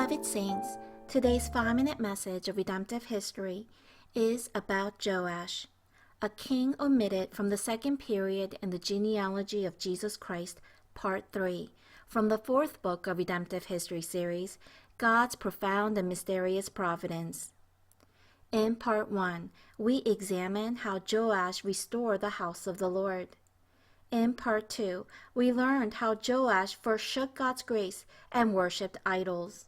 Beloved Saints, today's 5-minute message of redemptive history is about Joash, a king omitted from the second period in the genealogy of Jesus Christ, Part 3, from the 4th book of Redemptive History series, God's Profound and Mysterious Providence. In Part 1, we examine how Joash restored the house of the Lord. In Part 2, we learned how Joash forsook God's grace and worshipped idols.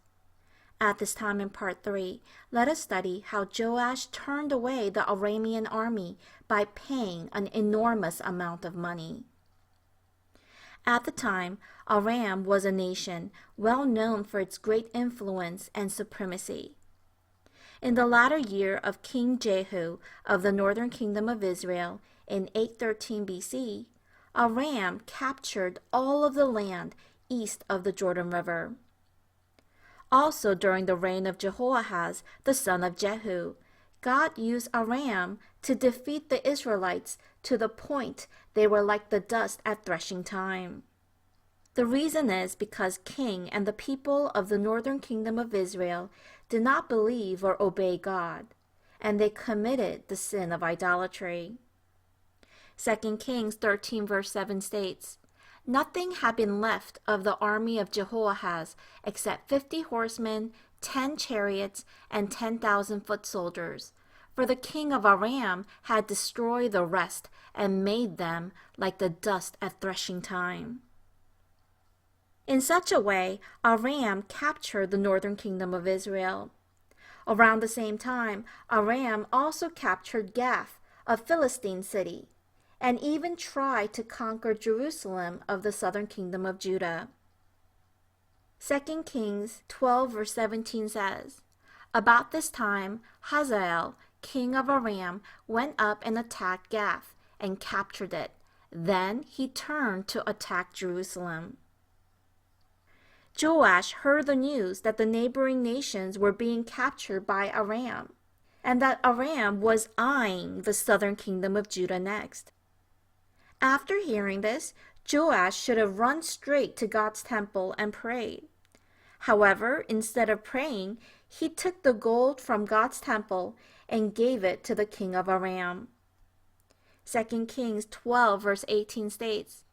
At this time in Part 3, let us study how Joash turned away the Aramean army by paying an enormous amount of money. At the time, Aram was a nation well known for its great influence and supremacy. In the latter year of King Jehu of the northern kingdom of Israel in 813 BC, Aram captured all of the land east of the Jordan River. Also during the reign of Jehoahaz, the son of Jehu, God used Aram to defeat the Israelites to the point they were like the dust at threshing time. The reason is because king and the people of the northern kingdom of Israel did not believe or obey God, and they committed the sin of idolatry. 2 Kings 13 verse 7 states, "Nothing had been left of the army of Jehoahaz except 50 horsemen, 10 chariots, and 10,000 foot soldiers, for the king of Aram had destroyed the rest and made them like the dust at threshing time." In such a way, Aram captured the northern kingdom of Israel. Around the same time, Aram also captured Gath, a Philistine city, and even tried to conquer Jerusalem of the southern kingdom of Judah. 2 Kings 12 verse 17 says, "About this time, Hazael, king of Aram, went up and attacked Gath and captured it. Then he turned to attack Jerusalem." Joash heard the news that the neighboring nations were being captured by Aram, and that Aram was eyeing the southern kingdom of Judah next. After hearing this, Joash should have run straight to God's temple and prayed. However, instead of praying, he took the gold from God's temple and gave it to the king of Aram. 2 Kings 12 verse 18 states,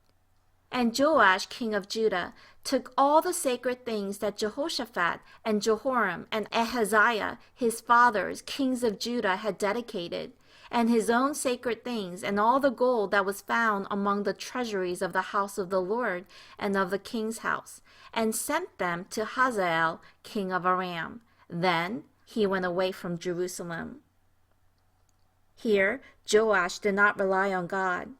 "And Joash, king of Judah, took all the sacred things that Jehoshaphat and Jehoram and Ahaziah, his fathers, kings of Judah, had dedicated, and his own sacred things, and all the gold that was found among the treasuries of the house of the Lord and of the king's house, and sent them to Hazael, king of Aram. Then he went away from Jerusalem." Here, Joash did not rely on God.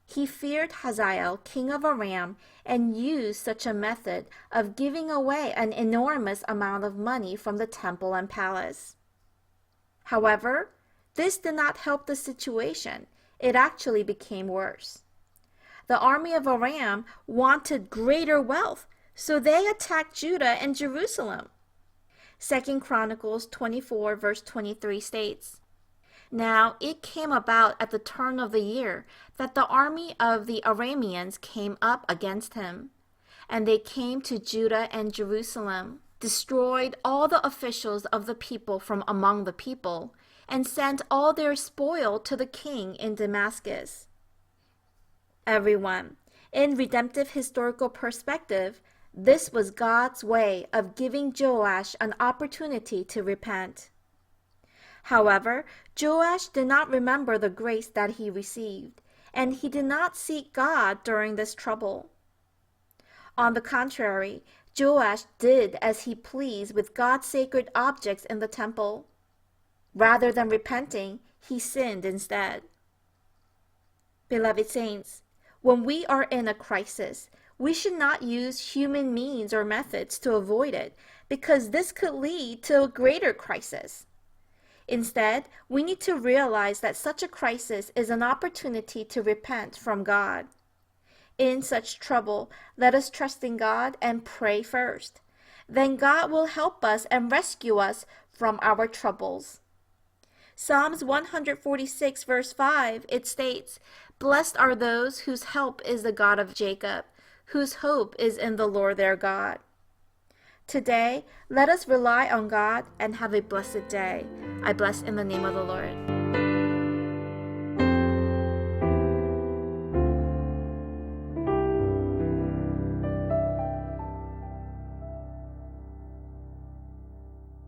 He feared Hazael, king of Aram, and used such a method of giving away an enormous amount of money from the temple and palace. However, this did not help the situation. It actually became worse. The army of Aram wanted greater wealth, so they attacked Judah and Jerusalem. 2 Chronicles 24 verse 23 states, "Now it came about at the turn of the year that the army of the Arameans came up against him, and they came to Judah and Jerusalem, destroyed all the officials of the people from among the people, and sent all their spoil to the king in Damascus." Everyone, in redemptive historical perspective, this was God's way of giving Joash an opportunity to repent. However, Joash did not remember the grace that he received, and he did not seek God during this trouble. On the contrary, Joash did as he pleased with God's sacred objects in the temple. Rather than repenting, he sinned instead. Beloved saints, when we are in a crisis, we should not use human means or methods to avoid it, because this could lead to a greater crisis. Instead, we need to realize that such a crisis is an opportunity to repent from God. In such trouble, let us trust in God and pray first. Then God will help us and rescue us from our troubles. Psalms 146 verse 5, it states, "Blessed are those whose help is the God of Jacob, whose hope is in the Lord their God." Today, let us rely on God and have a blessed day. I bless in the name of the Lord.